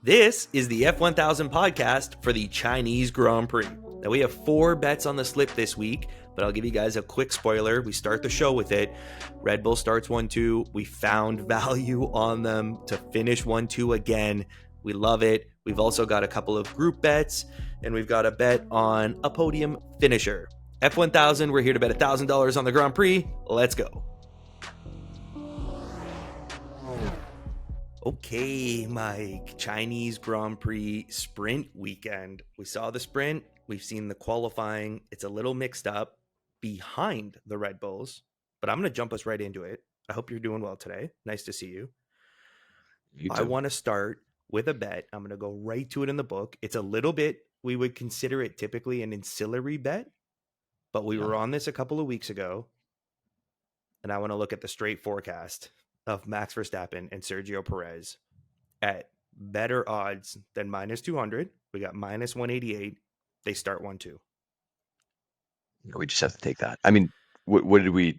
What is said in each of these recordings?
This is the F1000 podcast for the Chinese Grand Prix. Now, we have 4 bets on the slip this week, but I'll give you guys a quick spoiler. We start the show with it. Red Bull starts 1-2. We found value on them to finish 1-2 again. We love it. We've also got a couple of group bets, and we've got a bet on a podium finisher. F1000, we're here to bet $1,000 on the Grand Prix. Let's go. Okay, Mike, Chinese Grand Prix sprint weekend. We saw the sprint. We've seen the qualifying. It's a little mixed up behind the Red Bulls, but I'm going to jump us right into it. I hope you're doing well today. Nice to see you. I want to start with a bet. I'm going to go right to it in the book. It's a little bit, we would consider it typically an ancillary bet, but we were on this a couple of weeks ago, and I want to look at the straight forecast of Max Verstappen and Sergio Perez at better odds than minus 200. We got minus 188. They start 1-2. We just have to take that. I mean, what did we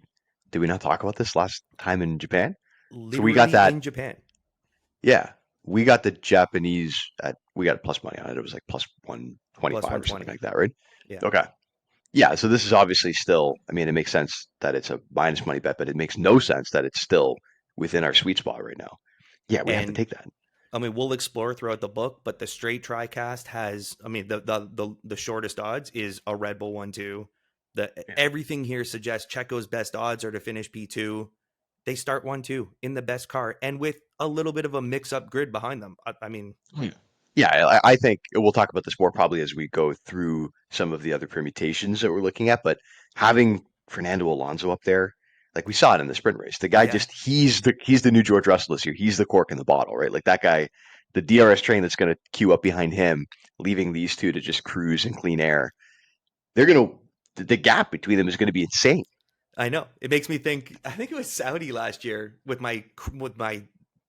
not talk about this last time in Japan? Literally so we got that in Japan. Yeah, we got the Japanese we got plus money on it. It was like plus 125 Plus or 120. something like that, right? Yeah. Okay. Yeah, so this is obviously still, I mean, it makes sense that it's a minus money bet, but it makes no sense that it's still within our sweet spot right now. Yeah, we have to take that. I mean, we'll explore throughout the book, but the straight TriCast has, I mean, the shortest odds is a Red Bull 1-2. Everything here suggests Checo's best odds are to finish P2. They start 1-2 in the best car and with a little bit of a mix-up grid behind them. I mean... Yeah, I think we'll talk about this more probably as we go through some of the other permutations that we're looking at, but having Fernando Alonso up there, like we saw it in the sprint race, the guy he's the new George Russell this year. He's the cork in the bottle, right? Like that guy, the DRS train that's going to queue up behind him, leaving these two to just cruise in clean air. The gap between them is going to be insane. I know. It makes me think, I think it was Saudi last year with my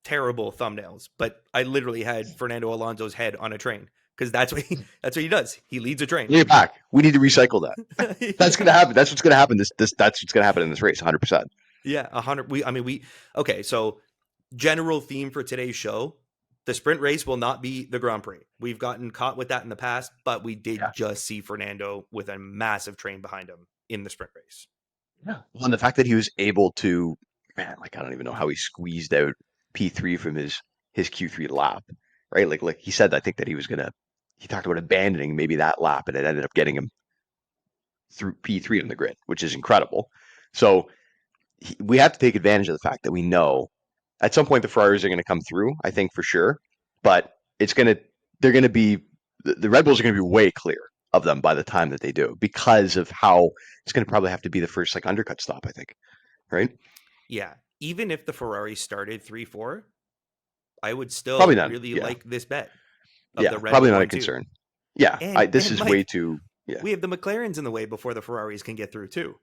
terrible thumbnails, but I literally had Fernando Alonso's head on a train because that's what he does. He leads a train. You're back. We need to recycle that. That's going to happen. That's what's going to happen. That's what's going to happen in this race. 100%. Yeah, 100. Okay. So general theme for today's show: the sprint race will not be the Grand Prix. We've gotten caught with that in the past, but we did just see Fernando with a massive train behind him in the sprint race. Yeah. Well, and the fact that he was able to, I don't even know how he squeezed out P3 from his Q3 lap, right? Like he said, I think that he talked about abandoning maybe that lap, and it ended up getting him through P3 on the grid, which is incredible. So we have to take advantage of the fact that we know at some point the Ferraris are going to come through, I think for sure, but the Red Bulls are going to be way clear of them by the time that they do, because of how it's going to probably have to be the first undercut stop, I think, right? Yeah. Even if the Ferrari started 3-4, I would still really like this bet. The Red probably Bull not a concern. Yeah, this is Mike, way too... Yeah. We have the McLarens in the way before the Ferraris can get through too.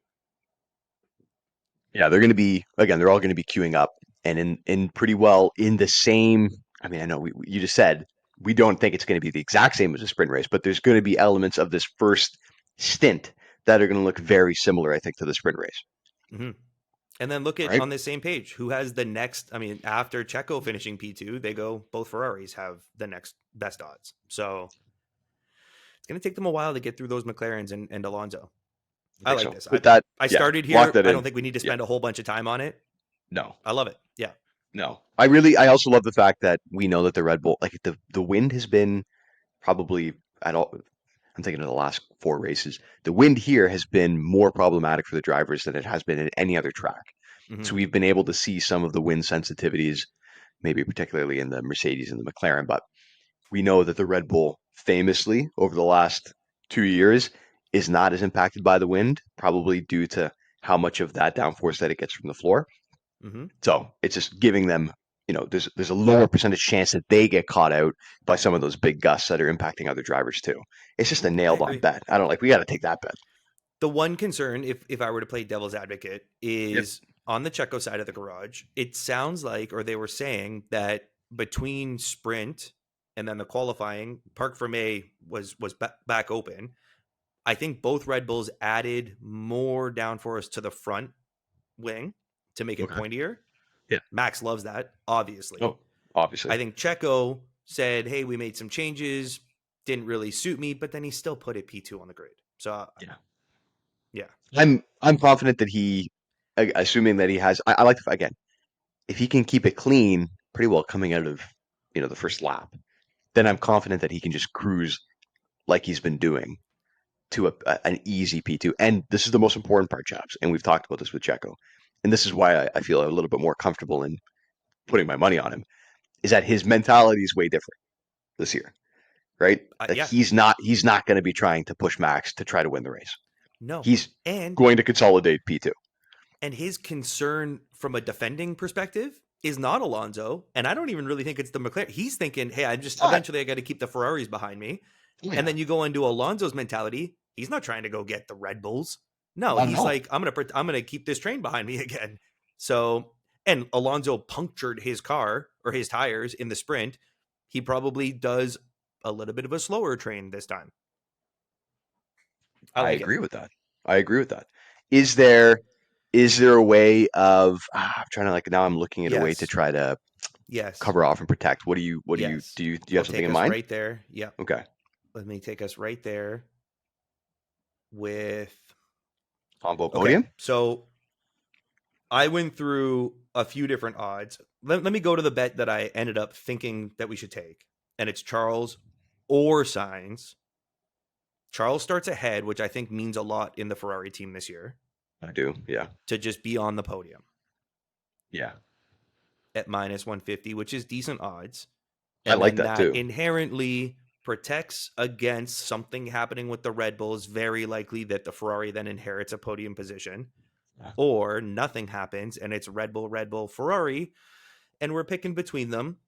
Yeah, they're going to be, again, they're all going to be queuing up and in pretty well in the same... I mean, I know you just said we don't think it's going to be the exact same as a sprint race, but there's going to be elements of this first stint that are going to look very similar, I think, to the sprint race. Mm-hmm. And then look at on the same page, who has the next, I mean, after Checo finishing P2, both Ferraris have the next best odds. So it's going to take them a while to get through those McLarens and Alonso. I like this. I started here. I don't think we need to spend a whole bunch of time on it. No. I love it. Yeah. No. I also love the fact that we know that the Red Bull, like the wind has been probably at all. I'm thinking of the last 4 races. The wind here has been more problematic for the drivers than it has been in any other track. Mm-hmm. So we've been able to see some of the wind sensitivities, maybe particularly in the Mercedes and the McLaren, but we know that the Red Bull famously over the last 2 years is not as impacted by the wind, probably due to how much of that downforce that it gets from the floor. Mm-hmm. So it's just giving them, there's a lower percentage chance that they get caught out by some of those big gusts that are impacting other drivers too. It's just a nailed on bet. We got to take that bet. The one concern, if I were to play devil's advocate, is on the Checo side of the garage. It sounds like, or they were saying that between sprint and then the qualifying, Parc Fermé was back open. I think both Red Bulls added more downforce to the front wing to make it pointier. Yeah. Max loves that, obviously. Oh, obviously. I think Checo said, hey, we made some changes, didn't really suit me, but then he still put it P2 on the grid. So, Yeah. yeah. I'm confident that assuming that he has, I like again, if he can keep it clean pretty well coming out of, the first lap, then I'm confident that he can just cruise like he's been doing to an easy P2. And this is the most important part, chaps. And we've talked about this with Checo. And this is why I feel a little bit more comfortable in putting my money on him, is that his mentality is way different this year, right? Like Yeah. he's not going to be trying to push Max to try to win the race. No. He's And going to consolidate P2. his concern from a defending perspective is not Alonso, and I don't even really think it's the McLaren. He's thinking, hey, I'm just Not. eventually I got to keep the Ferraris behind me. And Yeah. then you go into Alonso's mentality. He's not trying to go get the Red Bulls. No, Not at he's all. like, I'm gonna keep this train behind me again. So, and Alonso punctured his car or his tires in the sprint. He probably does a little bit of a slower train this time. I I like it. agree with that. I agree with that. Is there is there a way of I'm trying to like now I'm looking at a way to Yes. try to Yes. cover off and protect. What do you Yes. do you have I'll something take in us mind? right there. Yep. Okay. Let me take us right there with Combo okay. podium? So I went through a few different odds. Let me go to the bet that I ended up thinking that we should take. And it's Charles or Sainz. Charles starts ahead, which I think means a lot in the Ferrari team this year, I do. Yeah. to just be on the podium Yeah. at minus 150, which is decent odds. I And like then that that too. inherently protects against something happening with the Red Bulls. Very likely that the Ferrari then inherits a podium position, or nothing happens and it's Red Bull, Ferrari, and we're picking between them.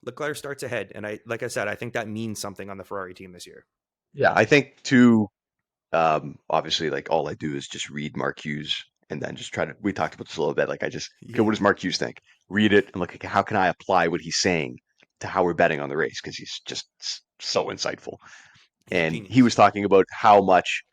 Leclerc starts ahead, and like I said, I think that means something on the Ferrari team this year. Yeah, I think too. Obviously, like all I do is just read Mark Hughes and then just try to. We talked about this a little bit. Like I just, okay, what Yeah, does Mark Hughes think? Read it and look, okay, how can I apply what he's saying to how we're betting on the race? Because he's just so insightful. And he was genius. talking about how much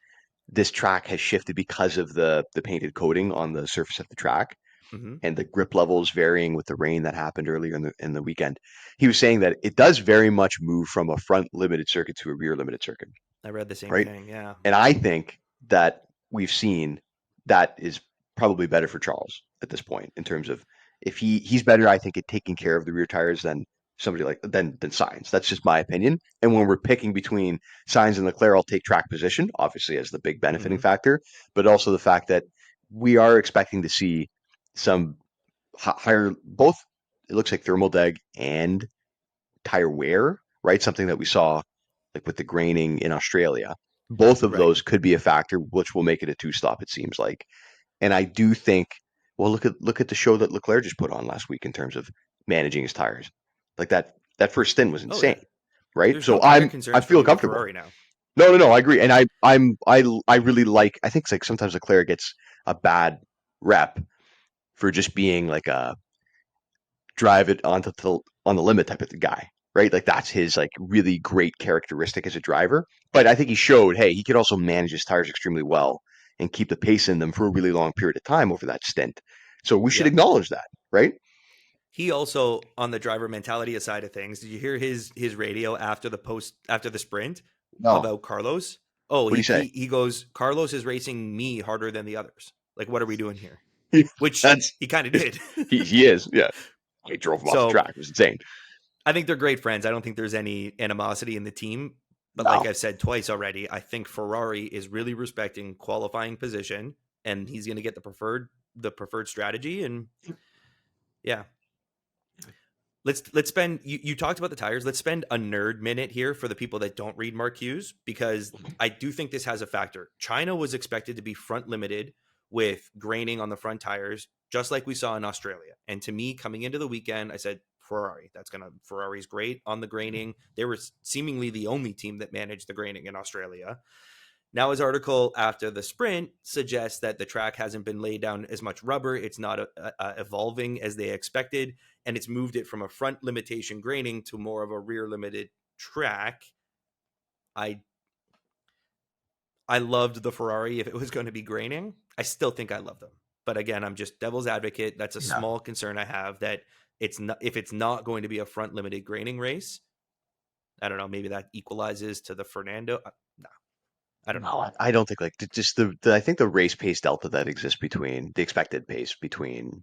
this track has shifted because of the painted coating on the surface of the track Hmm. and the grip levels varying with the rain that happened earlier in the weekend. He was saying that it does very much move from a front limited circuit to a rear limited circuit, I read the same right? thing. Yeah. And I think that we've seen that is probably better for Charles at this point in terms of if he's better, I think, at taking care of the rear tires than somebody like than Sainz. That's just my opinion. And when we're picking between Sainz and Leclerc, I'll take track position, obviously as the big benefiting Hmm. factor, but also the fact that we are expecting to see some higher both. It looks like thermal deg and tire wear, right? Something that we saw like with the graining in Australia. Both of Right. those could be a factor, which will make it a two stop. It seems like, and I do think. Well, look at the show that Leclerc just put on last week in terms of managing his tires. Like that first stint was Oh yeah. insane, right? There's no So tire I concerns for feel me with comfortable. Ferrari now. No, no, no, I agree, and I really like. I think it's like sometimes Leclerc gets a bad rep for just being like a drive it on the limit type of the guy, right? Like that's his like really great characteristic as a driver. But I think he showed, hey, he could also manage his tires extremely well and keep the pace in them for a really long period of time over that stint. So we should Yep. acknowledge that, right? He also on the driver mentality side of things. Did you hear his radio after the sprint No. about Carlos? Oh, What do you say? he goes, Carlos is racing me harder than the others. Like, what are we doing here? Which That's he kind of did. he is, yeah. He drove him off the So track. It was insane. I think they're great friends. I don't think there's any animosity in the team. But like No. I've said twice already, I think Ferrari is really respecting qualifying position, and he's going to get the preferred strategy. And yeah, let's spend. You talked about the tires. Let's spend a nerd minute here for the people that don't read Mark Hughes because I do think this has a factor. China was expected to be front limited with graining on the front tires, just like we saw in Australia. And to me, coming into the weekend, I said Ferrari. Ferrari's great on the graining. They were seemingly the only team that managed the graining in Australia. Now, his article after the sprint suggests that the track hasn't been laid down as much rubber. It's not evolving as they expected, and it's moved it from a front limitation graining to more of a rear limited track. I I loved the Ferrari if it was going to be graining. I still think I love them. But again, I'm just devil's advocate. That's a Yeah. small concern I have that It's not if it's not going to be a front limited graining race. I don't know. Maybe that equalizes to the Fernando. No, I don't know. No, I don't think like just I think the race pace delta that exists between the expected pace between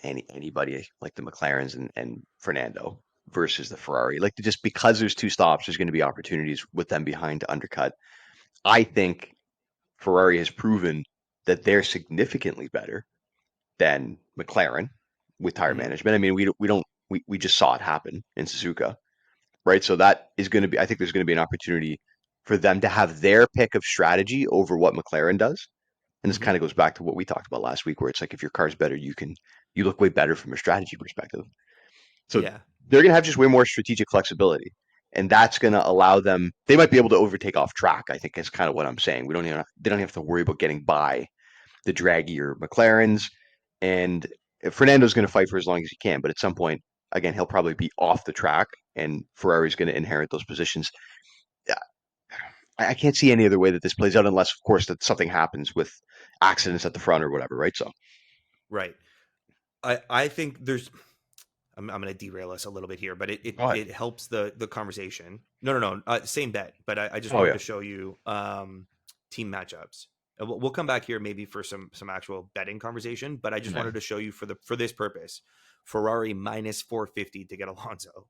anybody like the McLarens and Fernando versus the Ferrari. Like just because there's two stops, there's going to be opportunities with them behind to undercut. I think Ferrari has proven that they're significantly better than McLaren with tire Mm-hmm. management. I mean, we just saw it happen in Suzuka, right? So that is going to be. I think there's going to be an opportunity for them to have their pick of strategy over what McLaren does. And this Mm-hmm. kind of goes back to what we talked about last week, where it's like if your car's better, you look way better from a strategy perspective. So Yeah. they're going to have just way more strategic flexibility, and that's going to allow them. They might be able to overtake off track. I think is kind of what I'm saying. They don't have to worry about getting by the draggier McLarens, and Fernando's going to fight for as long as he can. But at some point, again, he'll probably be off the track, and Ferrari's going to inherit those positions. Yeah, I can't see any other way that this plays out unless, of course, that something happens with accidents at the front or whatever, right? So, Right. I think there's. I'm going to derail us a little bit here, but go ahead. it helps the conversation. No. Same bet, but I just Oh wanted yeah, to show you team matchups. We'll come back here maybe for some actual betting conversation, but I just yeah, wanted to show you for this purpose, Ferrari minus 450 to get Alonso,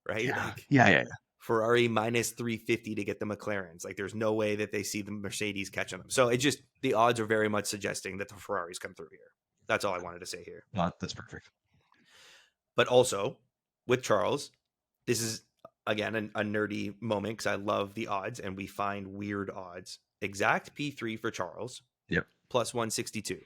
right? yeah, Like yeah, yeah. Ferrari minus 350 to get the McLarens. Like there's no way that they see the Mercedes catching them. So it just the odds are very much suggesting that the Ferraris come through here. That's all I wanted to say here. No, that's perfect. But also with Charles, this is again a nerdy moment because I love the odds and we find weird odds. Exact P3 for Charles Yep. plus 162.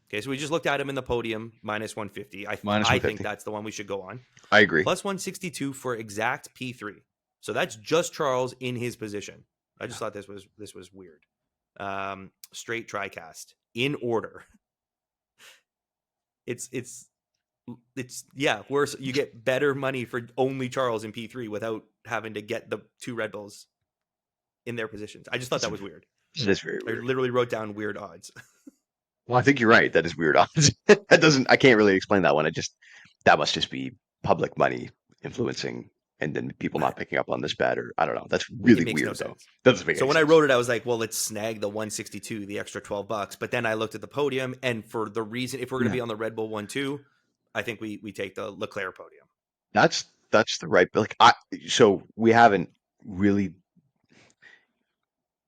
Okay, so we just looked at him in the podium minus 150. Minus I think 150. that's the one we should go on. I agree. Plus 162 for exact P3. So that's just Charles in his position. I just thought this was weird. Straight TriCast in order. It's yeah, worse. You get better money for only Charles in P3 without having to get the two Red Bulls in their positions. I just thought that was weird. It is very I weird. literally wrote down weird odds. Well, I think you're right. That is weird odds. That doesn't. I can't really explain that one. That must just be public money influencing, and then people not picking up on this bet, or I don't know. That's It really makes no weird, though. sense. That doesn't make So any when I sense. wrote it, I was like, well, let's snag the 162, the extra $12. But then I looked at the podium, and for the reason, if we're going to Yeah, be on the Red Bull 1-2, I think we take the Leclerc podium. that's the right. Like, so we haven't really.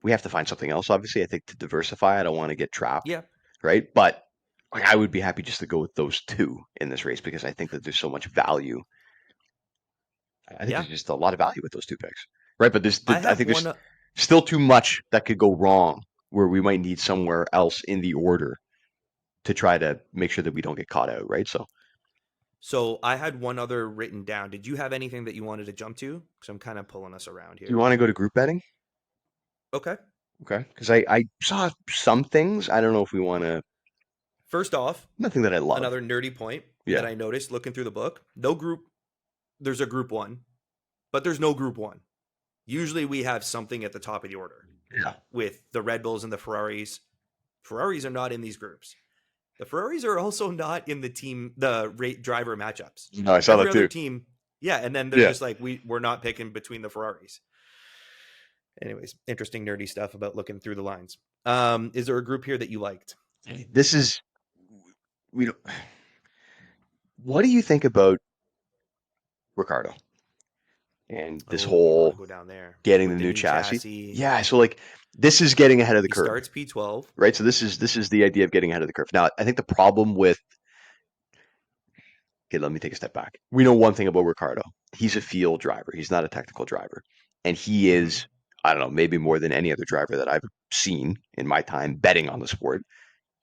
We have to find something else, obviously. I think to diversify. I don't want to get trapped, Yeah, right? But like, I would be happy just to go with those two in this race because I think that there's so much value. I think yeah. there's just a lot of value with those two picks, right? But I I have think one. there's still too much that could go wrong where we might need somewhere else in the order to try to make sure that we don't get caught out, right? So So I had one other written down. Did you have anything that you wanted to jump to? Because I'm kind of pulling us around do you here. want to go to group betting? Okay. Okay. Because I saw some things. I don't know if we want to, First off, nothing that I love. another nerdy point that Yeah. I noticed looking through the book. No group. There's a group one, but there's no group one. Usually we have something at the top of the order Yeah. with the Red Bulls and the Ferraris. Ferraris are not in these groups. The Ferraris are also not in the rate driver matchups. No, I saw Every that other too. team, yeah, and then they're Yeah. just like we're not picking between the Ferraris. Anyways, interesting nerdy stuff about looking through the lines. Is there a group here that you liked? This is, we don't, what do you think about Ricardo and this Oh, you want whole to go down there getting the with the new new chassis? chassis? Yeah. So like this is getting ahead of the He curve, starts P12. right? So this is the idea of getting ahead of the curve. Now, I think the problem with okay, let me take a step back. We know one thing about Ricardo. He's a field driver. He's not a technical driver. And he Mm-hmm. is, I don't know, maybe more than any other driver that I've seen in my time betting on the sport.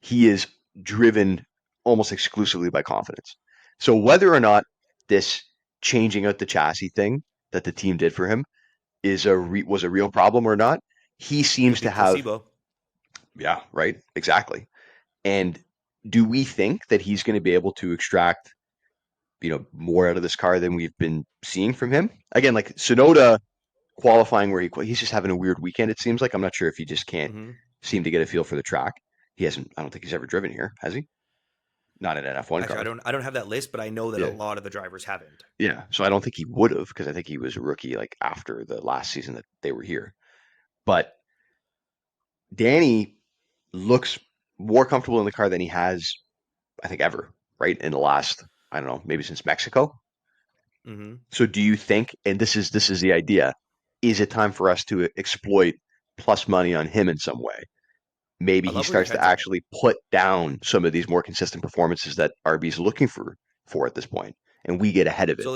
He is driven almost exclusively by confidence. So whether or not this changing out the chassis thing that the team did for him was a real problem or not, he seems Could to be have, placebo. yeah, right, exactly. And do we think that he's going to be able to extract more out of this car than we've been seeing from him? Again, like Sonoda qualifying where he's just having a weird weekend. It seems like I'm not sure if he just can't Mm-hmm. seem to get a feel for the track. He hasn't. I don't think he's ever driven here, has he? not in an F1 Actually, car. I don't have that list, but I know that a Yeah. lot of the drivers haven't. Yeah. So I don't think he would have because I think he was a rookie like after the last season that they were here. But Danny looks more comfortable in the car than he has, I think, ever, right? In the last, I don't know, maybe since Mexico. Hmm. So do you think, and this is the idea, is it time for us to exploit plus money on him in some way? Maybe I he love where your starts to head's at. actually put down some of these more consistent performances that RB's looking for at this point, and we get ahead of it.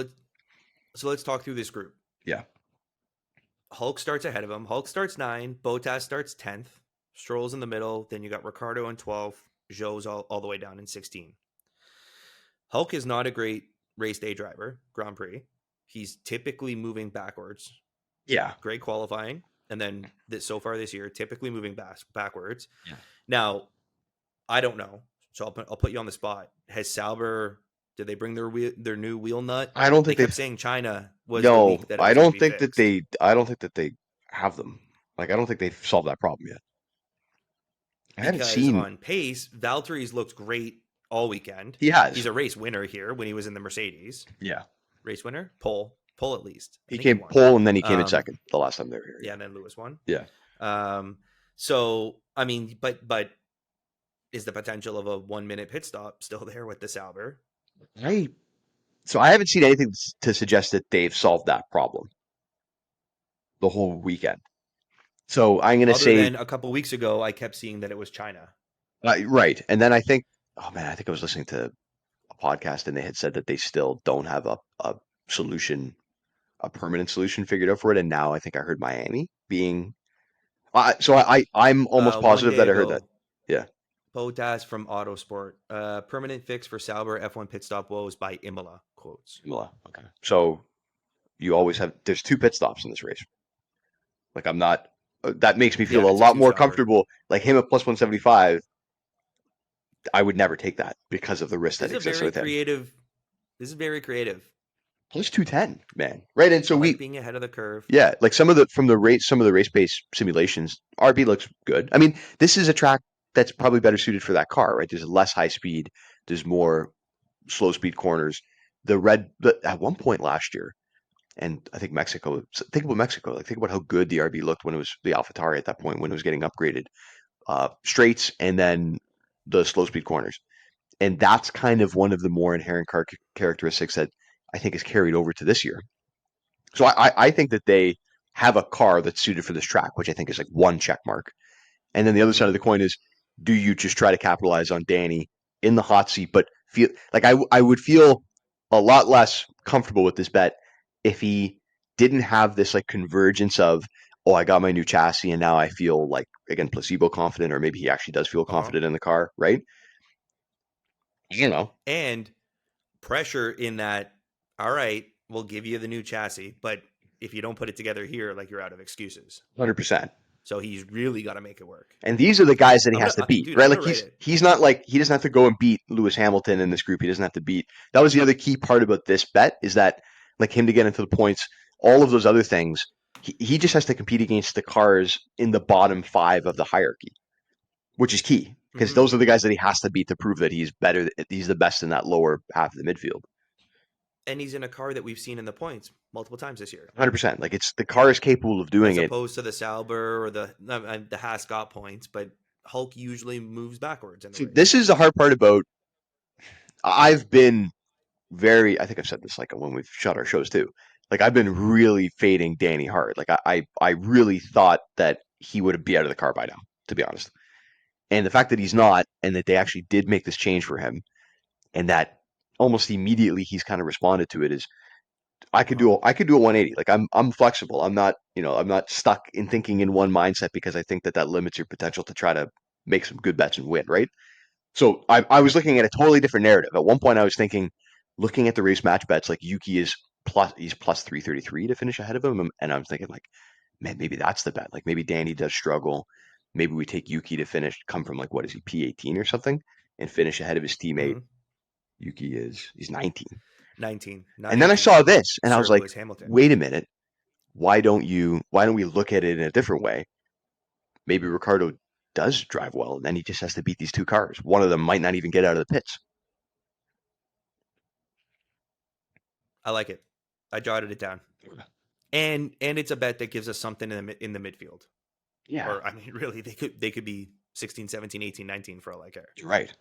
So let's talk through this group. Yeah. Hulk starts ahead of him. Hulk starts 9. Bottas starts 10th. Stroll's in the middle. Then you got Ricardo in 12th. Zhou's all the way down in 16. Hulk is not a great race day driver, Grand Prix. He's typically moving backwards. Yeah. Great qualifying. And then so far this year, typically moving backwards. Yeah. Now, I don't know. So I'll put you on the spot. Has Sauber, did they bring their new wheel nut? I don't They think kept they've saying China was the no, week that it I was going to don't be think that fixed. they have them. Like I don't think they've solved that problem yet. I haven't Because seen on pace, Valtteri's looked great all weekend. he has. He's a race winner here when he was in the Mercedes. Yeah. Race winner? Pole at least. I He think he came won. pole and then he came in Um, second the last time they were here. yeah, and then Lewis won. Yeah. Um, so I mean, but is the potential of a 1 minute pit stop still there with the Sauber? I so I haven't seen anything to suggest that they've solved that problem the whole weekend. So I'm going to Other say than a couple weeks ago, I kept seeing that it was China. right, and then I think, oh man, I think I was listening to a podcast and they had said that they still don't have a solution, a permanent solution figured out for it. And now I think I heard Miami being. I'm almost One positive day that I heard that. ago, Yeah, Bottas from Autosport. Permanent fix for Sauber F1 pit stop woes by Imola. Quotes. Imola. Okay. So you always have. There's two pit stops in this race. Like I'm not. That makes me Yeah, feel a it's a lot two more stopper. comfortable. Like him at plus 175. I would never take that because of the risk This that is a exists very with him. creative. This is very creative. Plus 210, man. Right. And I so like being ahead of the curve. yeah, like some of the race based simulations, RB looks good. I mean, this is a track that's probably better suited for that car, right? There's less high speed, there's more slow speed corners. At one point last year, and I think Mexico. Think about Mexico. Like think about how good the RB looked when it was the AlphaTauri at that point when it was getting upgraded. Straights and then the slow speed corners, and that's kind of one of the more inherent characteristics that I think is carried over to this year. So I think that they have a car that's suited for this track, which I think is like one check mark. And then the other side of Hmm. the coin is, do you just try to capitalize on Danny in the hot seat, but feel like I would feel a lot less comfortable with this bet if he didn't have this like convergence of, oh, I got my new chassis and now I feel like again placebo confident, or maybe he actually does feel Uh huh. confident in the car, right? You know, And pressure in that. All right, we'll give you the new chassis, but if you don't put it together here, like you're out of excuses. 100%. So he's really got to make it work. And these are the guys that he has to beat, Dude, I'm right? gonna Like write it. he's not like he doesn't have to go and beat Lewis Hamilton in this group. He doesn't have to beat. That was the other key part about this bet is that like him to get into the points, all of those other things, he just has to compete against the cars in the bottom five of the hierarchy, which is key because Hmm. those are the guys that he has to beat to prove that he's better. He's the best in that lower half of the midfield. And he's in a car that we've seen in the points multiple times this year, 100%. Like it's the car is capable of doing as it. opposed to the Sauber or the Haas got points, but Hulk usually moves backwards in the So race. this is the hard part about. I've been very, I think I've said this like when we've shot our shows too. Like I've been really fading Danny hard. Like I really thought that he would be out of the car by now, to be honest. And the fact that he's not, and that they actually did make this change for him, and that almost immediately he's kind of responded to it is Uh huh. I could do a 180. Like I'm flexible. I'm not I'm not stuck in thinking in one mindset because I think that that limits your potential to try to make some good bets and win, right? So I was looking at a totally different narrative. At one point, I was thinking, looking at the race match bets, like Yuki is he's plus 333 to finish ahead of him. And I was thinking, like, man, maybe that's the bet. Like, maybe Danny does struggle. Maybe we take Yuki to finish, come from like, what is he, P18 or something, and finish ahead of his teammate. Hmm. He's 19. 19, not And then I 18. saw this and I Sir was like, Lewis Hamilton. wait a minute. Why don't we look at it in a different way? Maybe Ricardo does drive well, and then he just has to beat these two cars. One of them might not even get out of the pits. I like it. I jotted it down. And it's a bet that gives us something in the midfield. Yeah, Or I mean, really, they could be 16, 17, 18, 19 for all I care. you're right.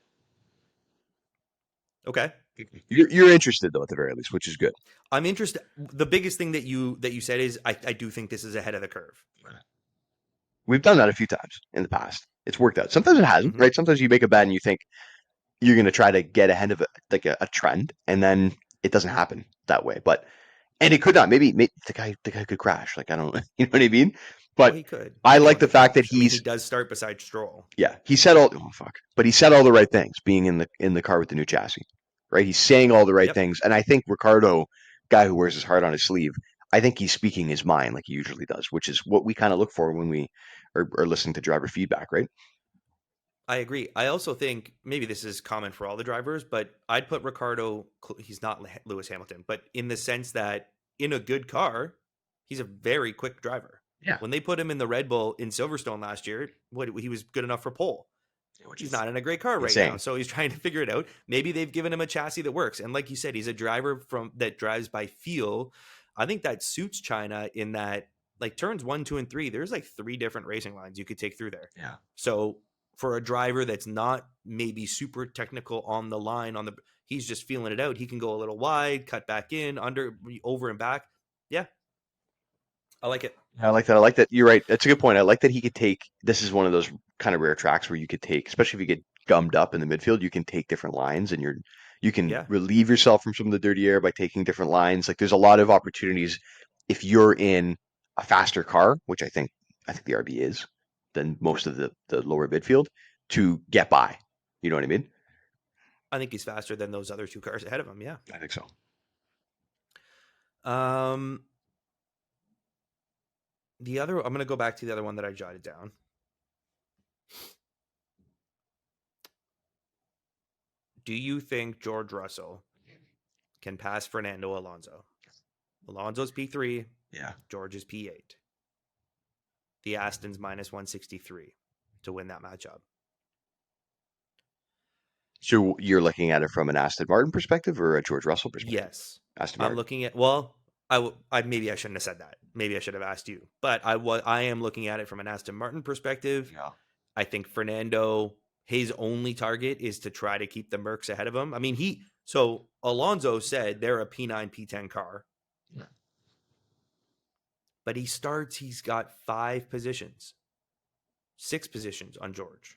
Okay. You're interested though at the very least, which is good. I'm interested. The biggest thing that you said is I do think this is ahead of the curve. We've done that a few times in the past. It's worked out. Sometimes it hasn't, Mm-hmm. right? Sometimes you make a bet and you think you're going to try to get ahead of like a trend, and then it doesn't happen that way. But and it could not. Maybe the guy could crash. Like I don't, you know what I mean? Well, But he could. I like Anyone the could fact that crash. I mean, he does start beside Stroll. he said all oh fuck, but he said all the right things being in the car with the new chassis, right? He's saying all the right Yep, things, and I think Ricardo, guy who wears his heart on his sleeve, I think he's speaking his mind like he usually does, which is what we kind of look for when we are listening to driver feedback, right? I agree. I also think maybe this is common for all the drivers, but I'd put Ricardo. He's not Lewis Hamilton, but in the sense that in a good car, he's a very quick driver. Yeah. When they put him in the Red Bull in Silverstone last year, what he was good enough for pole. Which He's is not in a great car right now, insane. so he's trying to figure it out. Maybe they've given him a chassis that works, and like you said, he's a driver from that drives by feel. I think that suits China in that like turns 1, 2, and 3. There's like 3 different racing lines you could take through there. Yeah. So for a driver that's not maybe super technical on the line he's just feeling it out. He can go a little wide, cut back in, under, over and back. Yeah, I like it. I like that. I like that. You're right. That's a good point. I like that he could take. This is one of those kind of rare tracks where you could take, especially if you get gummed up in the midfield, you can take different lines, and you can Yeah, relieve yourself from some of the dirty air by taking different lines. Like there's a lot of opportunities if you're in a faster car, which I think the RB is than most of the lower midfield to get by. You know what I mean? I think he's faster than those other 2 cars ahead of him. Yeah. I think so. Um, I'm going to go back to the other one that I jotted down. Do you think George Russell can pass Fernando Alonso? Alonso's P3, Yeah. George's P8. The Aston's minus 163 to win that matchup. So you're looking at it from an Aston Martin perspective or a George Russell perspective? Yes. Aston I'm Martin. looking at, maybe I shouldn't have said that. Maybe I should have asked you. But I am looking at it from an Aston Martin perspective. Yeah. I think Fernando, his only target is to try to keep the Mercs ahead of him. I mean, so Alonso said they're a P9, P10 car, but he's got 5 positions, 6 positions on George.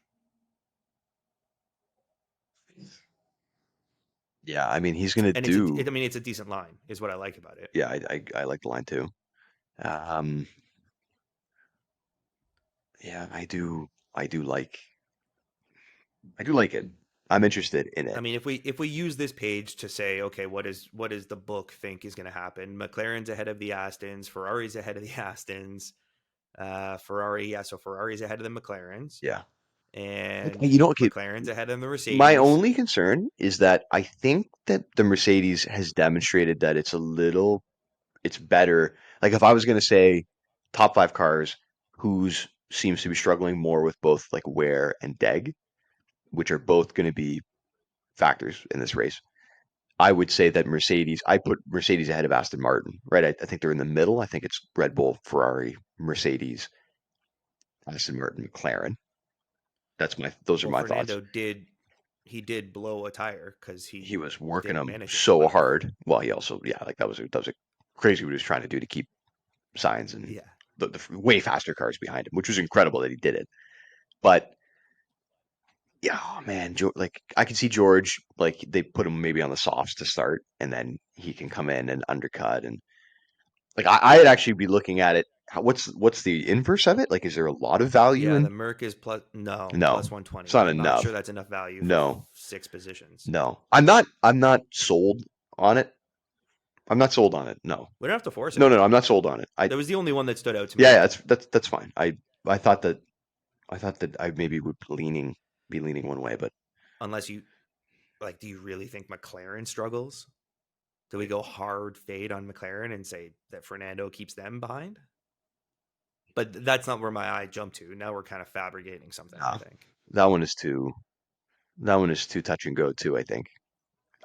Yeah, I mean he's gonna And do. I mean, it's a decent line, is what I like about it. Yeah, I like the line too. Um, yeah, I do like it. I'm interested in I it. mean, if we use this page to say, okay, what does the book think is going to happen? McLaren's ahead of the Astons, Ferrari's ahead of the Astons, so Ferrari's ahead of the McLarens, Yeah. and You know, okay, McLaren's ahead of the my Mercedes. only concern is that I think that the Mercedes has demonstrated that it's better. Like if I was gonna say top five cars, whose seems to be struggling more with both like wear and deg, which are both going to be factors in this race. I would say that I put Mercedes ahead of Aston Martin, right? I think they're in the middle. I think it's Red Bull, Ferrari, Mercedes, Aston Martin, McLaren. Those are Well, my thoughts. Fernando did blow a tire because he He was working didn't them manage it so well. hard. Well, he also, yeah, like that was a crazy what he was trying to do to keep signs and Yeah. the way faster cars behind him, which was incredible that he did it. But yeah, oh man, like I can see George, like they put him maybe on the softs to start, and then he can come in and undercut, and like I'd actually be looking at it. What's the inverse of it? Like, is there a lot of value Yeah, in? the Merc is plus No, it's 120. not I'm not sure enough. that's enough value for No, 6 positions. no, I'm not sold on it. I'm not sold on it. No, We don't have to force no, it. no, no, I'm not sold on it. That was the only one that stood out to Yeah, me. yeah, that's fine. I thought that I maybe would be leaning one way, but Unless you do you really think McLaren struggles? Do we go hard fade on McLaren and say that Fernando keeps them behind? But that's not where my eye jumped to. Now we're kind of fabricating something, I nah, think. that one is too that one is too touch and go too, I think.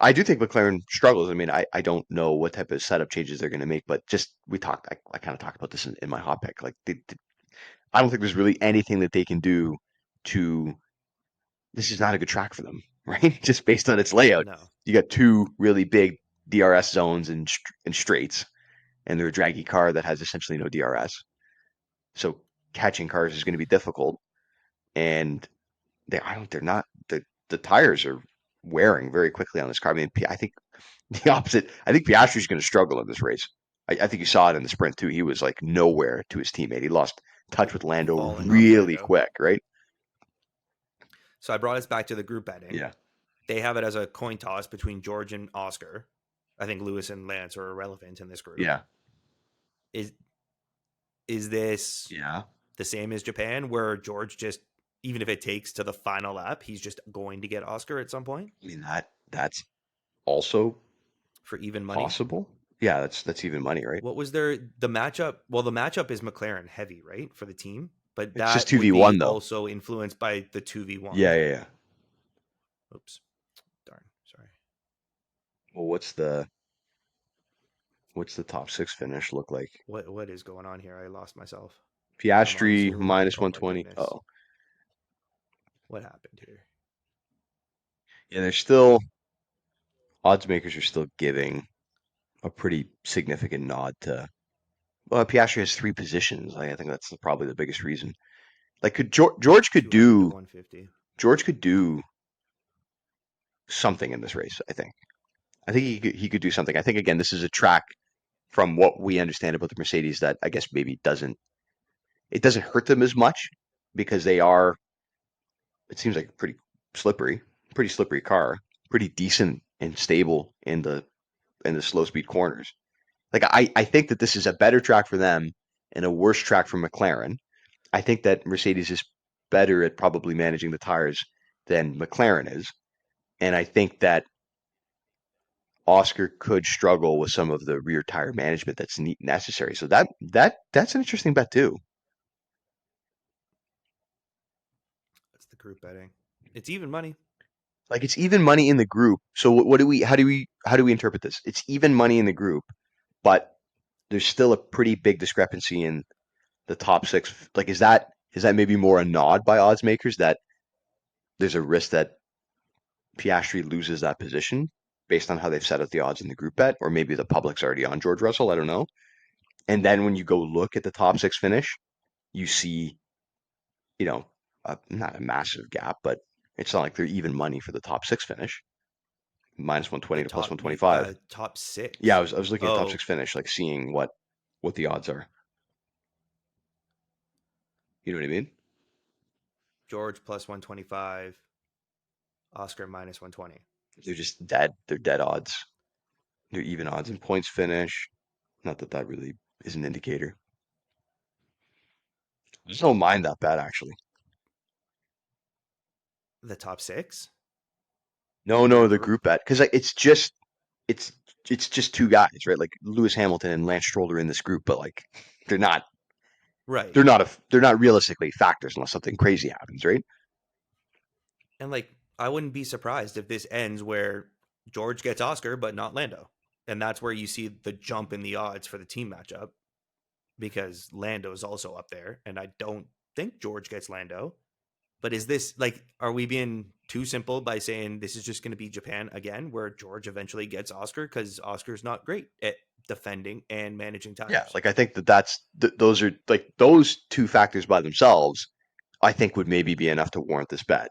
I do think McLaren struggles. I mean, I don't know what type of setup changes they're going to make, but just we talked. I kind of talked about this in my hot pick. Like, I don't think there's really anything that they can do to. This is not a good track for them, right? Just based on its layout, No. you got two really big DRS zones and straights, and they're a draggy car that has essentially no DRS. So catching cars is going to be difficult, and they're not the tires are wearing very quickly on this car. I mean, I think the opposite. I think Piastri's going to struggle in this race. I think you saw it in the sprint too. He was like nowhere to his teammate. He lost touch with Lando Falling off really Lando. quick, right? So I brought us back to the group betting. Yeah. They have it as a coin toss between George and Oscar. I think Lewis and Lance are irrelevant in this group. Yeah. Is is this Yeah. the same as Japan, where George just, even if it takes to the final lap, he's just going to get Oscar at some point I mean that's also for even money? possible. Yeah, that's even money, right? What was the matchup? Well, the matchup is McLaren heavy, right, for the team, but It's just that would be 2v1 though. also influenced by the 2v1. Yeah, yeah, yeah. Oops, darn, sorry. Well, what's the top six finish look like? What is going on here? I lost myself. I'm on Piastri Zoom. minus Oh my 120. goodness, Oh, what happened here? yeah, there's still odds makers are still giving a pretty significant nod to. Well, Piastri has three positions. I think that's probably the biggest reason. Like, could George could 200 to do 150. George could do something in this race. I think he could do something. I think again, this is a track from what we understand about the Mercedes that I guess maybe doesn't hurt them as much because they are. It seems like a pretty slippery car, pretty decent and stable in the slow speed corners. Like I think that this is a better track for them and a worse track for McLaren. I think that Mercedes is better at probably managing the tires than McLaren is, and I think that Oscar could struggle with some of the rear tire management that's necessary. So that's an interesting bet too. That's the group betting. It's even money. Like it's even money in the group. So what do we how do we interpret this? It's even money in the group, but there's still a pretty big discrepancy in the top six. Like is that maybe more a nod by odds makers that there's a risk that Piastri loses that position based on how they've set up the odds in the group bet, or maybe the public's already on George Russell. I don't know. And then when you go look at the top six finish, you see, you know, not a massive gap, but it's not like they're even money for the top six finish, minus The 120 to plus top 125. top Yeah, six. I was looking at top Oh, six finish, like seeing what the odds are. You know what I mean? George plus 125, Oscar minus 120. They're just dead. They're dead odds. They're even odds in points finish. Not that that really is an indicator. I just don't mind that bad actually. The top six No, in the no, the group, group bet because like, it's it's just two guys, right? Like Lewis Hamilton and Lance Stroll are in this group, but like they're not right? they're not realistically factors unless something crazy happens, right? And like, I wouldn't be surprised if this ends where George gets Oscar, but not Lando, and that's where you see the jump in the odds for the team matchup because Lando is also up there, and I don't think George gets Lando. But is this like, are we being too simple by saying this is just going to be Japan again, where George eventually gets Oscar because Oscar's not great at defending and managing Yeah, tires? like I think that those are like those two factors by themselves. I think would maybe be enough to warrant this bet.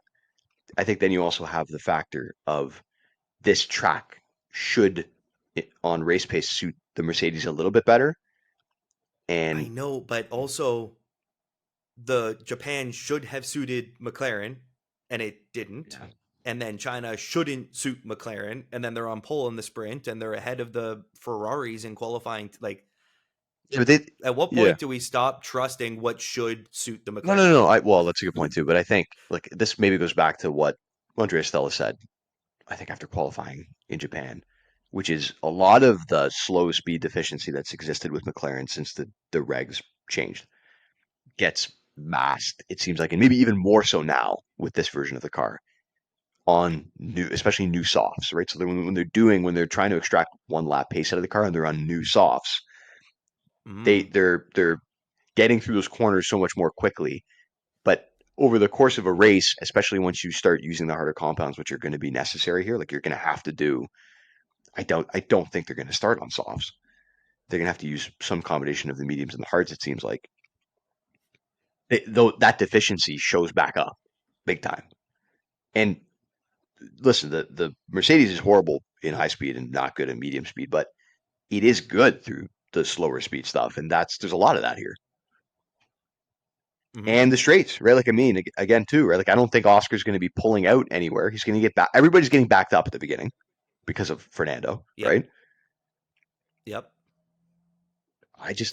I think then you also have the factor of this track should on race pace suit the Mercedes a little bit better, I and know, but also the Japan should have suited McLaren and it didn't. yeah, And then China shouldn't suit McLaren, and then they're on pole in the sprint and they're ahead of the Ferraris in qualifying. Like, yeah, but they at what yeah. point do we stop trusting what should suit the No, no, McLaren? no. Well, that's a good point too. But I think like this maybe goes back to what Andrea Stella said. I think after qualifying in Japan, which is a lot of the slow speed deficiency that's existed with McLaren since the regs changed gets masked. It seems like, and maybe even more so now with this version of the car. on new, especially new softs, right? So when they're trying to extract one lap pace out of the car and they're on new softs, Mm, they're getting through those corners so much more quickly. But over the course of a race, especially once you start using the harder compounds, which are going to be necessary here, like you're going to have to do, I don't think they're going to start on softs. They're going to have to use some combination of the mediums and the hards. It seems like, though that deficiency shows back up big time. And listen, the Mercedes is horrible in high speed and not good in medium speed, but it is good through the slower speed stuff, and there's a lot of that here. hmm. And the straights, right? Like I mean, again too, right? Like I don't think Oscar's going to be pulling out anywhere. He's going to get back. Everybody's getting backed up at the beginning because of Fernando, Yep. right? Yep.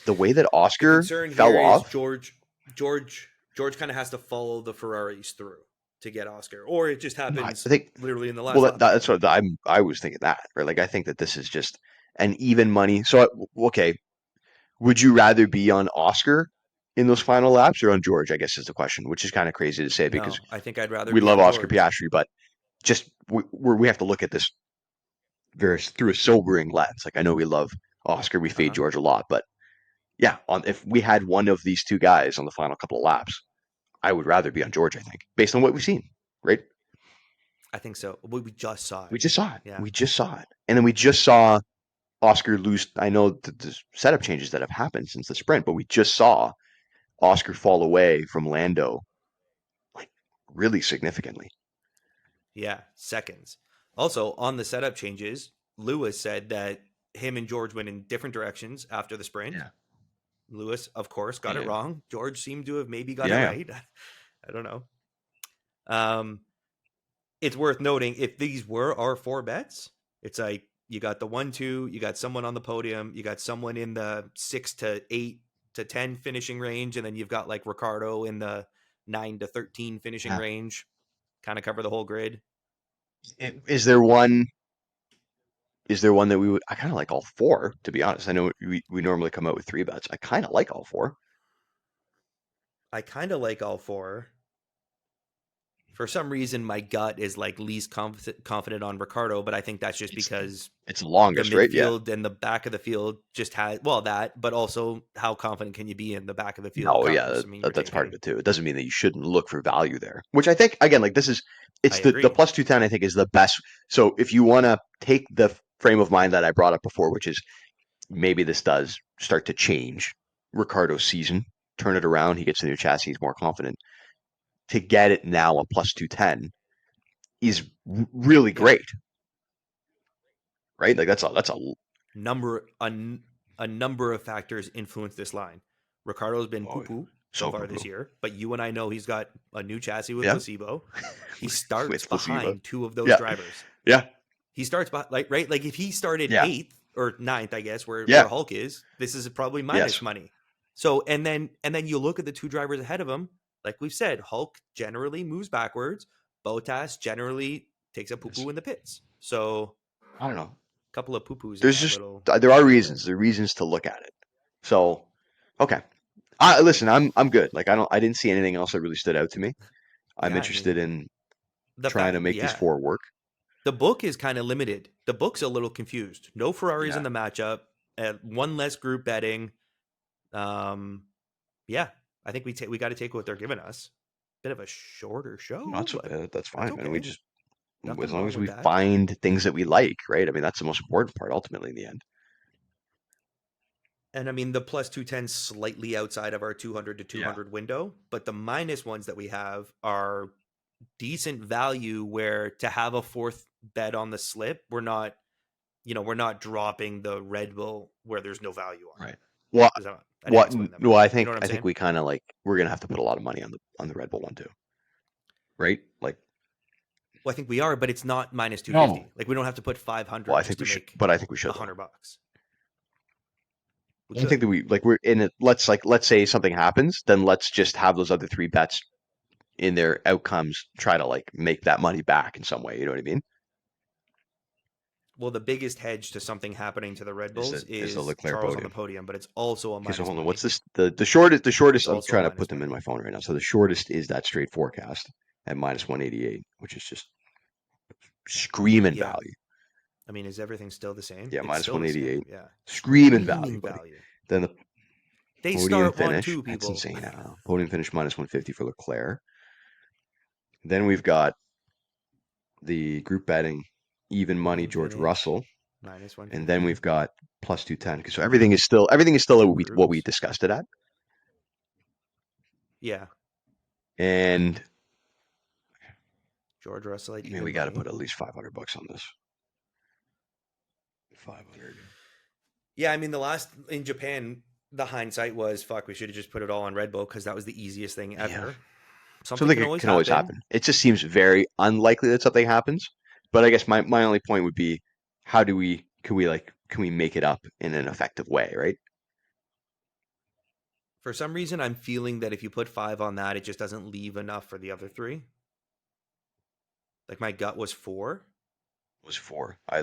The way that The Oscar concern fell here is off. George kind of has to follow the Ferraris through to get Oscar, or it just No, I happens think literally in the well last lap that's again. what I was thinking that, right? Like I think that this is just an even money. So okay, would you rather be on Oscar in those final laps or on George? I guess is the question, which is kind of crazy to say because No, I think I'd rather we be love on Oscar George. Piastri, but just we have to look at this very through a sobering lens. Like I know we love Oscar, we Uh fade huh. George a lot, but yeah, if we had one of these two guys on the final couple of laps, I would rather be on George. I think based on what we've seen, right? I think so. We just saw We it. just saw it. Yeah. We just saw it, and then we just saw Oscar lose. I know the setup changes that have happened since the sprint, but we just saw Oscar fall away from Lando like really significantly. Yeah. Seconds. Also, on the setup changes, Lewis said that him and George went in different directions after the sprint. Yeah. Lewis, of course, got it Yeah. wrong. George seemed to have maybe got it Yeah. right. I don't know. Um, it's worth noting if these were our four bets, it's like you got the 1-2, you got someone on the podium, you got someone in the 6 to 8 to 10 finishing range, and then you've got like Ricardo in the 9 to 13 finishing Yeah. range, kind of cover the whole grid. Is there one? Is there one that we would? I kind of like all four, to be honest. I know we normally come out with three bets. I kind of like all four. I kind of like all four. For some reason, my gut is like least confident on Ricardo, but I think that's just It's because it's the the longest, right? Yeah. midfield and the back of the field just had that, but also how confident can you be in the back of the field No, yeah, cars? I mean, you're that's part taking. of it too. It doesn't mean that you shouldn't look for value there. Which I think again, like I it's the agree. plus 210. I think is the best. So if you want to take the frame of mind that I brought up before, which is maybe this does start to change Ricardo's season, turn it around. He gets a new chassis, he's more confident. To get it now a plus 210 is really Yeah, great, right? Like that's a number a, a number of factors influence this line. Ricardo's been poo oh, poo so so far poo this poo. year, but you and I know he's got a new chassis with Yeah, placebo. He starts with placebo. behind two of those Yeah, drivers. yeah, He starts by like right, like if he started yeah, eighth or ninth, I guess where yeah. Hulk is, this is probably minus Yes, money. So and then you look at the two drivers ahead of him. Like we've said, Hulk generally moves backwards. Bottas generally takes a poo yes. poo in the pits. So I don't know. a couple of poo poos in There's that just little there are little reasons. thing. There are reasons to look at it. So okay. Listen, I'm good. Like I didn't see anything else that really stood out to me. I'm Yeah, I interested mean in the trying to fact, make these yeah, four work. the book is kind of limited. The book's a little confused. No Ferraris in Yeah. the matchup. One less group betting. Um, yeah, I think we got to take what they're giving us. Bit of a shorter No, show, but that's that's fine, man. We okay. just as Nothing long wrong as with we that. find things that we like, right? I mean, that's the most important part ultimately in the end. And I mean, the plus 210 slightly outside of our 200 to Yeah. 200 window, but the minus ones that we have are decent value where to have a fourth bet on the slip, we're not dropping the Red Bull where there's no value on it. Right. Well, I didn't explain that very well, well. You know what I'm I think saying? we kind of like we're gonna have to put a lot of money on the Red Bull one too, right? Like, Well, I think we are, but it's not minus no. 250. Like we don't have to put Well, 500 I just think we to should, make but I think we a should though. hundred bucks. We I think could. that we like we're in it. Let's say something happens, then let's just have those other three bets in their outcomes try to like make that money back in some way. You know what I mean? Well, the biggest hedge to something happening to the Red Is Bulls the is Leclerc Charles on the podium? podium, but it's also a Okay, so minus hold on. What's money. this? The shortest? The It's shortest. I'm also a trying to put minus them in money. my phone right now. So the shortest is that straight forecast at minus 188, which is just screaming Yeah. value. I mean, is everything still the same? Yeah, It's minus still the same. 188. Yeah. Screaming value, Screaming buddy. value. Then the They podium start one, finish. too, That's people. insane. Podium finish minus 150 for Leclerc. Then we've got the group betting even money Podium George finish, Russell, minus and then 150. we've got plus 210. So everything is still Tim what we Cruz. discussed it at. Yeah. And George Russell at I mean, even we got to money. put at least $500 on this. 500. Yeah, I mean, the last in Japan, the hindsight was, fuck, we should have just put it all on Red Bull because that was the easiest thing Yeah. ever. Something Something can always can always happen. happen. It just seems very unlikely that something happens. But I guess my only point would be, how do we can we make it up in an effective way, right? For some reason, I'm feeling that if you put 5 on that, it just doesn't leave enough for the other 3. Like my gut was 4. It was 4. I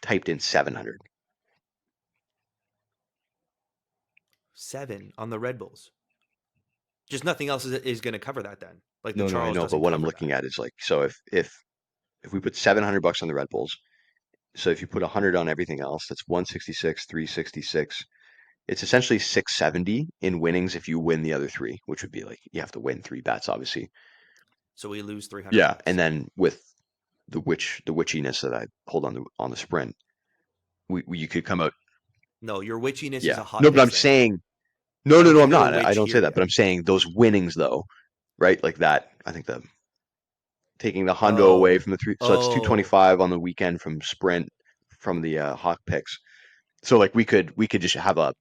typed in 700. 7 on the Red Bulls. Just nothing else is going to cover that then. Like the No, I Charles know, but doesn't what I'm cover that. looking at is like, so if we put $700 on the Red Bulls, so if you put 100 on everything else, that's 166, 366. It's essentially 670 in winnings if you win the other 3, which would be like you have to win 3 bets, obviously. So we lose 300 Yeah, and bucks. then with the witchiness that I pulled on the sprint, you could come out. No, your witchiness is Yeah, a hot no, but pick I'm thing. saying I don't no, think I'm you're a not. I witch don't say here that, but yet. I'm saying those winnings though, right? Like that. I think the taking the hundo away Oh. from the 3, so it's Oh. 225 on the weekend from sprint from the hawk picks. So like we could just have a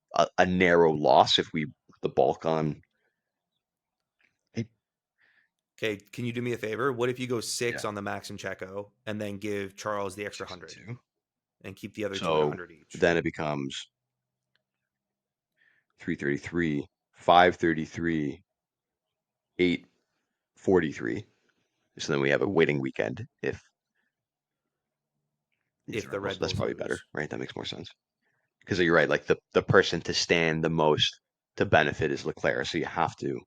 narrow loss if we put the bulk on. Okay, can you do me a favor? What if you go Yeah, 6 on the Max and Checo and then give Charles the extra 6 and 100 2. and keep the other 2 at So 100 each? then it becomes 333, 533, 843. So then we have a waiting weekend if these If are the rebels. Red That's Bulls probably better, lose. right? That makes more sense. Because you're right, like the person to stand the most to benefit is Leclerc. So you have to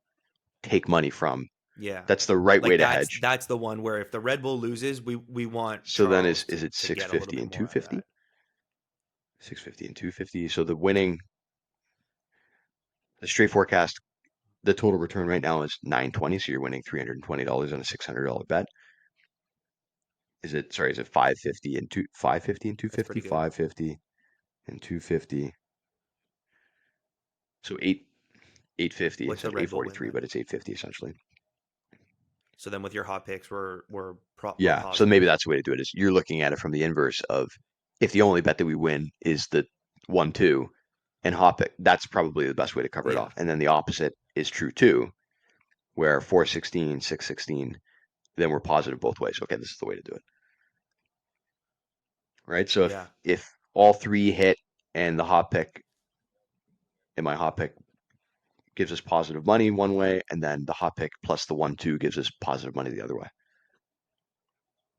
take money from. Yeah. That's the right way Like to hedge. that's the one where if the Red Bull loses, we want So then Charles is it to get a little 650 bit and more out of 250? that. 650 and 250. So the straight forecast, the total return right now is 920. So you're winning $320 on a $600 bet. Is it 550 and That's 250, pretty good. 550 and 250. So 850 What's instead the of Red Bull win 843, then? but it's 850 essentially. So then with your hot picks, we're Yeah, so maybe positive. that's the way to do it, is you're looking at it from the inverse of, if the only bet that we win is the 1-2 and hop it, that's probably the best way to cover it Yeah. off. And then the opposite is true too, where 416, 616, then we're positive both ways. Okay, this is the way to do it. Right? So Yeah. if all 3 hit and the hot pick and my hot pick gives us positive money one way, and then the hot pick plus the 1-2 gives us positive money the other way.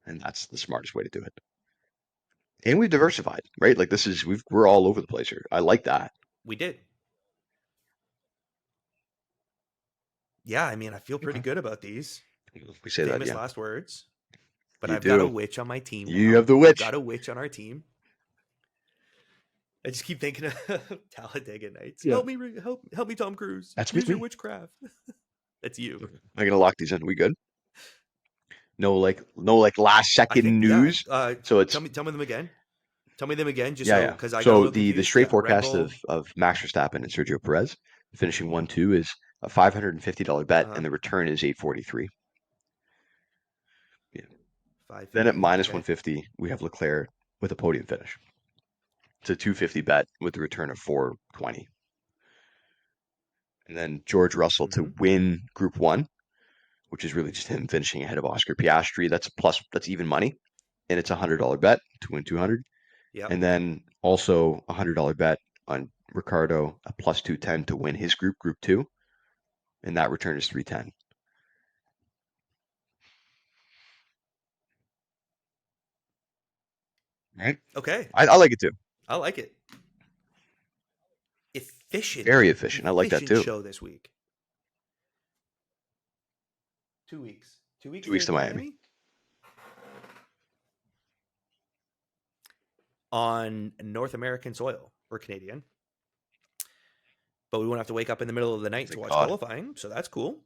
And that's the smartest way to do it. And we've diversified, right? Like we're all over the place here. I like that. We did. Yeah, I mean, I feel pretty Okay. good about these. We say that, Famous yeah. last words. But You I've got a do. witch on my team You now. have the We've witch. got a witch on our team. I just keep thinking of Talladega Nights. Yeah. Help me, Tom Cruise. That's Use your me. witchcraft. That's you. Okay. I'm gonna lock these in. We good? No, like last I think second yeah. news. So it's Tell me them again. Tell me them again, just yeah, so yeah. because I got a So little the confused. straight Yeah, Red forecast of Bull. Max Verstappen and Sergio Perez finishing 1-2 is a $550 bet, Uh huh. and the return is 843. Yeah. Then at 550. minus Okay. 150, we have Leclerc with a podium finish. It's a 250 bet with the return of 420. And then George Russell Mm-hmm. to win Group 1, which is really just him finishing ahead of Oscar Piastri. That's even money, and it's $100 bet to win 200. Yep. And then also $100 bet on Ricardo, a plus 210 to win his Group 2, and that return is 310. Right? Okay. I like it too. I like it. Efficient. Very efficient. I like that Efficient too. show this week. 2 weeks. 2 weeks 2 weeks to to Miami. Miami. on North American soil or Canadian. But we won't have to wake up in the middle of the night to Thank watch God. qualifying, so that's cool.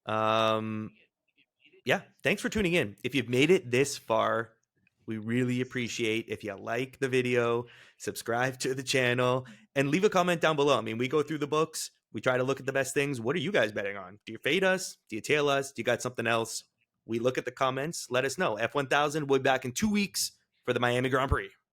Yeah, thanks for tuning in. If you've made it this far, we really appreciate if you like the video, subscribe to the channel, and leave a comment down below. I mean, we go through the books, we try to look at the best things. What are you guys betting on? Do you fade us? Do you tail us? Do you got something else? We look at the comments. Let us know. F1000, we'll be back in 2 weeks for the Miami Grand Prix.